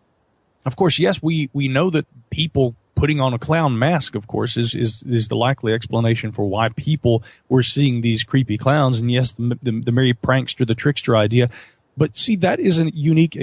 Of course, yes, we know that people putting on a clown mask, of course, is the likely explanation for why people were seeing these creepy clowns. And yes, the merry prankster, the trickster idea. But see, that is a unique,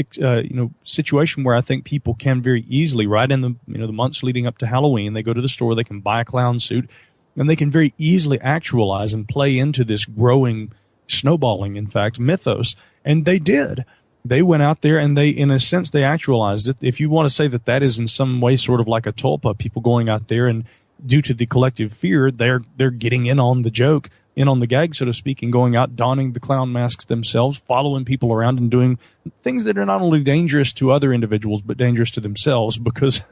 situation where I think people can very easily, right in the months leading up to Halloween, they go to the store, they can buy a clown suit, and they can very easily actualize and play into this growing, snowballing, in fact, mythos. And they did. They went out there and they, in a sense, they actualized it. If you want to say that that is in some way sort of like a tulpa, people going out there and due to the collective fear, they're getting in on the joke, in on the gag, so to speak, and going out, donning the clown masks themselves, following people around and doing things that are not only dangerous to other individuals, but dangerous to themselves because,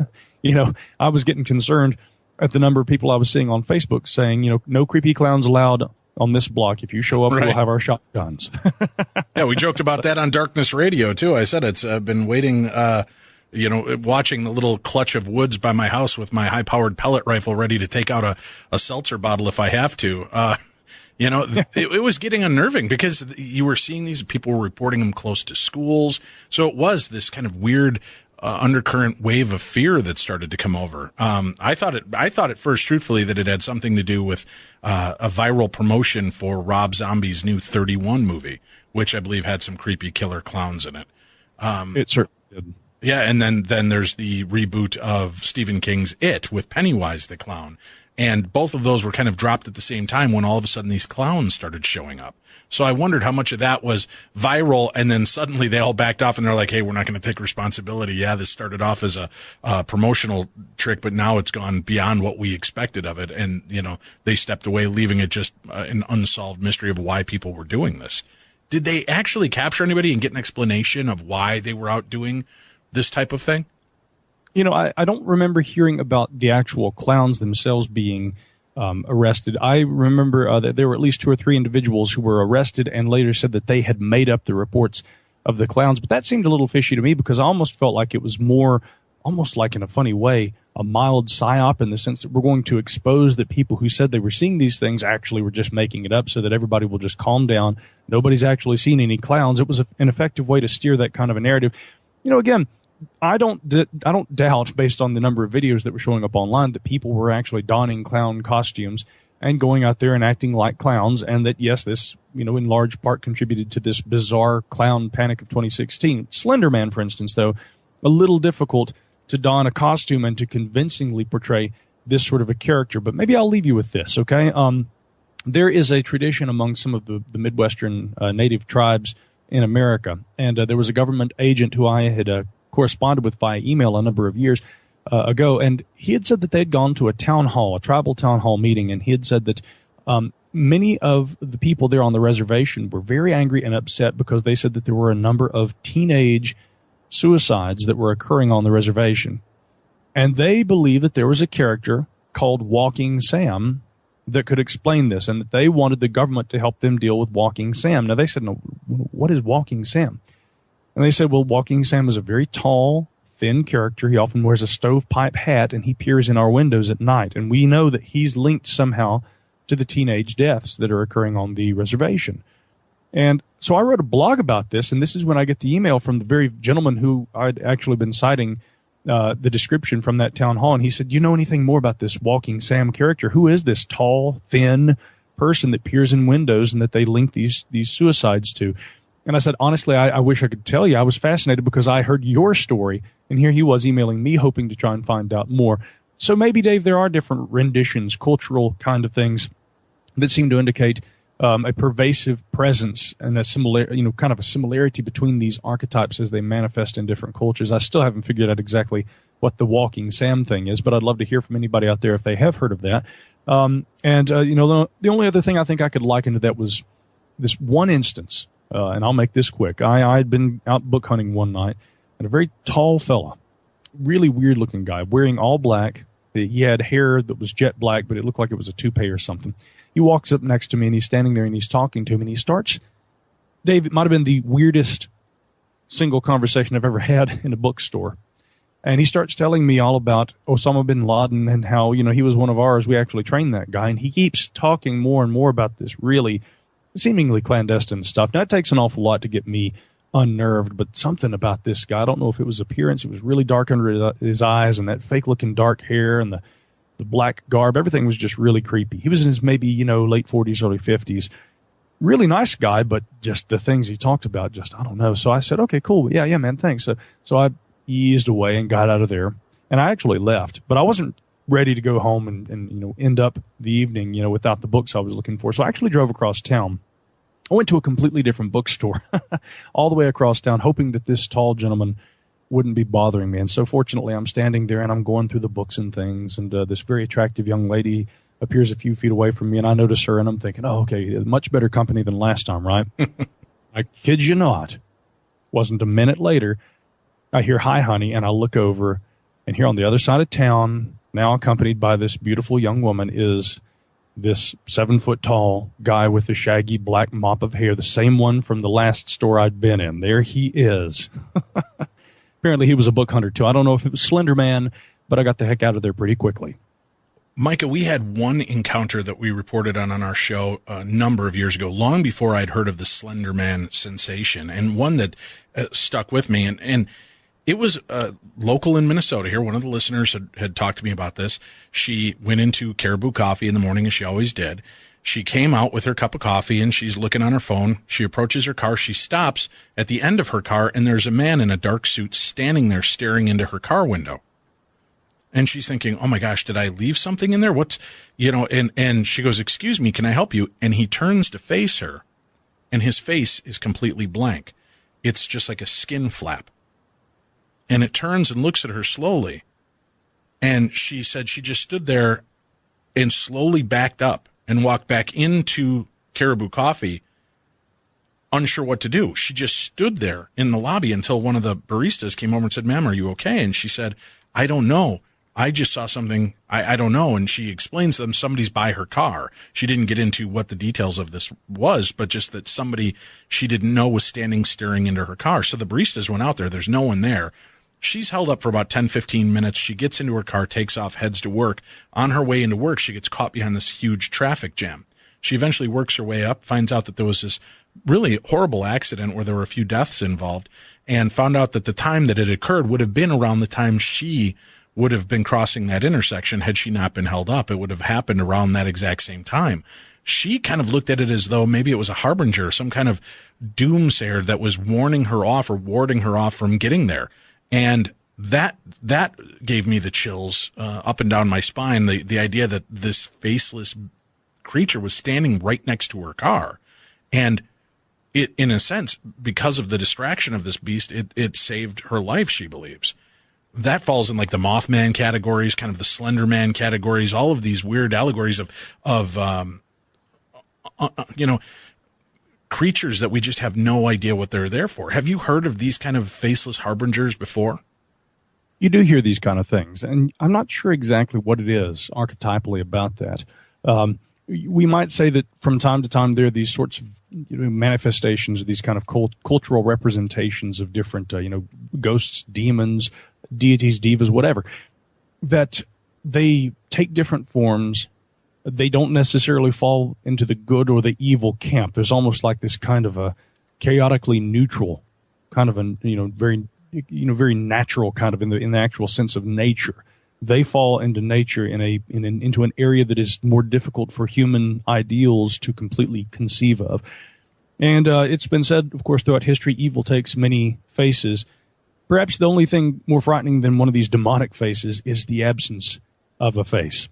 I was getting concerned at the number of people I was seeing on Facebook saying, no creepy clowns allowed on this block. If you show up, We'll have our shotguns. Yeah, we joked about that on Darkness Radio, too. I said it's been waiting watching the little clutch of woods by my house with my high-powered pellet rifle ready to take out a seltzer bottle if I have to. It was getting unnerving because you were seeing these people were reporting them close to schools. So it was this kind of weird undercurrent wave of fear that started to come over. I thought at first, truthfully, that it had something to do with a viral promotion for Rob Zombie's new 31 movie, which I believe had some creepy killer clowns in it. It certainly did. Yeah, and then there's the reboot of Stephen King's It with Pennywise the clown. And both of those were kind of dropped at the same time when all of a sudden these clowns started showing up. So I wondered how much of that was viral, and then suddenly they all backed off and they're like, hey, we're not going to take responsibility. Yeah, this started off as a promotional trick, but now it's gone beyond what we expected of it. And, they stepped away, leaving it just an unsolved mystery of why people were doing this. Did they actually capture anybody and get an explanation of why they were out doing this type of thing? I don't remember hearing about the actual clowns themselves being arrested. I remember that there were at least 2 or 3 individuals who were arrested and later said that they had made up the reports of the clowns. But that seemed a little fishy to me because I almost felt like it was more, almost like in a funny way, a mild psyop in the sense that we're going to expose that people who said they were seeing these things actually were just making it up so that everybody will just calm down. Nobody's actually seen any clowns. It was an effective way to steer that kind of a narrative. Again, I don't doubt, based on the number of videos that were showing up online, that people were actually donning clown costumes and going out there and acting like clowns, and that, yes, this, in large part contributed to this bizarre clown panic of 2016. Slender Man, for instance, though, a little difficult to don a costume and to convincingly portray this sort of a character. But maybe I'll leave you with this, okay? There is a tradition among some of the Midwestern native tribes in America, and there was a government agent who I had corresponded with via email a number of years ago, and he had said that they'd gone to a tribal town hall meeting, and he had said that many of the people there on the reservation were very angry and upset because they said that there were a number of teenage suicides that were occurring on the reservation. And they believed that there was a character called Walking Sam that could explain this, and that they wanted the government to help them deal with Walking Sam. Now, they said, no, what is Walking Sam? And they said, well, Walking Sam is a very tall, thin character. He often wears a stovepipe hat, and he peers in our windows at night. And we know that he's linked somehow to the teenage deaths that are occurring on the reservation. And so I wrote a blog about this, and this is when I get the email from the very gentleman who I'd actually been citing the description from that town hall. And he said, do you know anything more about this Walking Sam character? Who is this tall, thin person that peers in windows and that they link these suicides to? And I said, honestly, I wish I could tell you. I was fascinated because I heard your story, and here he was emailing me hoping to try and find out more. So maybe, Dave, there are different renditions, cultural kind of things that seem to indicate a pervasive presence and a kind of a similarity between these archetypes as they manifest in different cultures. I still haven't figured out exactly what the Walking Sam thing is, but I'd love to hear from anybody out there if they have heard of that. The only other thing I think I could liken to that was this one instance. And I'll make this quick. I'd been out book hunting one night, and a very tall fella, really weird-looking guy, wearing all black. He had hair that was jet black, but it looked like it was a toupee or something. He walks up next to me, and he's standing there, and he's talking to me, and he starts, Dave, it might have been the weirdest single conversation I've ever had in a bookstore. And he starts telling me all about Osama bin Laden and how, he was one of ours. We actually trained that guy. And he keeps talking more and more about this really seemingly clandestine stuff. Now, it takes an awful lot to get me unnerved, but something about this guy, I don't know if it was appearance, it was really dark under his eyes and that fake-looking dark hair and the black garb. Everything was just really creepy. He was in his maybe, late 40s, early 50s. Really nice guy, but just the things he talked about, I don't know. So I said, okay, cool. Yeah, man, thanks. So I eased away and got out of there, and I actually left, but I wasn't ready to go home and end up the evening, without the books I was looking for. So I actually drove across town. I went to a completely different bookstore all the way across town, hoping that this tall gentleman wouldn't be bothering me. And so fortunately, I'm standing there and I'm going through the books and things. And this very attractive young lady appears a few feet away from me. And I notice her and I'm thinking, oh, okay, much better company than last time, right? I kid you not. Wasn't a minute later, I hear, hi, honey. And I look over, and here on the other side of town, now accompanied by this beautiful young woman, is this 7-foot-tall guy with the shaggy black mop of hair, the same one from the last store I'd been in. There he is. apparently he was a book hunter too. I don't know if it was Slender Man, but I got the heck out of there pretty quickly. Micah, we had one encounter that we reported on our show a number of years ago, long before I'd heard of the Slender Man sensation, and one that stuck with me. And it was local in Minnesota here. One of the listeners had talked to me about this. She went into Caribou Coffee in the morning, as she always did. She came out with her cup of coffee, and she's looking on her phone. She approaches her car. She stops at the end of her car, and there's a man in a dark suit standing there staring into her car window. And she's thinking, oh my gosh, did I leave something in there? What's, and she goes, excuse me, can I help you? And he turns to face her, and his face is completely blank. It's just like a skin flap. And it turns and looks at her slowly. And she said she just stood there and slowly backed up and walked back into Caribou Coffee, unsure what to do. She just stood there in the lobby until one of the baristas came over and said, ma'am, are you okay? And she said, I don't know. I just saw something. I don't know. And she explains to them somebody's by her car. She didn't get into what the details of this was, but just that somebody she didn't know was standing staring into her car. So the baristas went out there. There's no one there. She's held up for about 10, 15 minutes. She gets into her car, takes off, heads to work. On her way into work, she gets caught behind this huge traffic jam. She eventually works her way up, finds out that there was this really horrible accident where there were a few deaths involved, and found out that the time that it occurred would have been around the time she would have been crossing that intersection had she not been held up. It would have happened around that exact same time. She kind of looked at it as though maybe it was a harbinger, some kind of doomsayer that was warning her off or warding her off from getting there. And that gave me the chills up and down my spine, the idea that this faceless creature was standing right next to her car. And it, in a sense, because of the distraction of this beast, it saved her life, she believes. That falls in like the Mothman categories, kind of the Slender Man categories, all of these weird allegories of creatures that we just have no idea what they're there for. Have you heard of these kind of faceless harbingers before? You do hear these kind of things, and I'm not sure exactly what it is archetypally about that. We might say that from time to time there are these sorts of manifestations, these kind of cultural representations of different, ghosts, demons, deities, divas, whatever, that they take different forms. They don't necessarily fall into the good or the evil camp. There's almost like this kind of a chaotically neutral kind of very natural kind of in the actual sense of nature. They fall into nature into an area that is more difficult for human ideals to completely conceive of. And it's been said, of course, throughout history, evil takes many faces. Perhaps the only thing more frightening than one of these demonic faces is the absence of a face.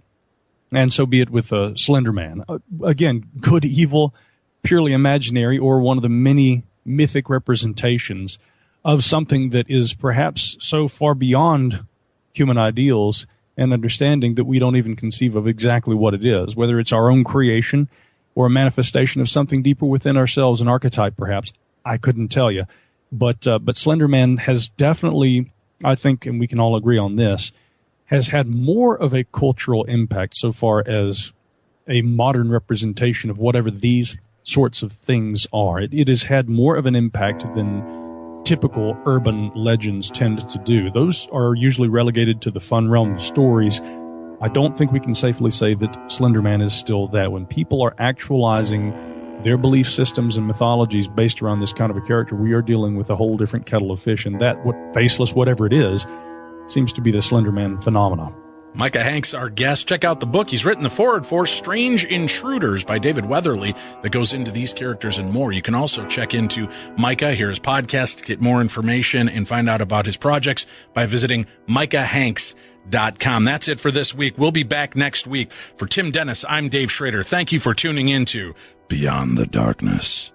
And so be it with Slender Man. Again, good, evil, purely imaginary, or one of the many mythic representations of something that is perhaps so far beyond human ideals and understanding that we don't even conceive of exactly what it is, whether it's our own creation or a manifestation of something deeper within ourselves, an archetype perhaps. I couldn't tell you. But Slender Man has definitely, I think, and we can all agree on this, has had more of a cultural impact so far as a modern representation of whatever these sorts of things are. It has had more of an impact than typical urban legends tend to do. Those are usually relegated to the fun realm of stories. I don't think we can safely say that Slender Man is still that. When people are actualizing their belief systems and mythologies based around this kind of a character, we are dealing with a whole different kettle of fish, and that, faceless, whatever it is, seems to be the Slender Man phenomenon. Micah Hanks, our guest. Check out the book he's written, the foreword for Strange Intruders by David Weatherly, that goes into these characters and more. You can also check into Micah, hear his podcast, get more information, and find out about his projects by visiting micahhanks.com. That's it for this week. We'll be back next week. For Tim Dennis, I'm Dave Schrader. Thank you for tuning in to Beyond the Darkness.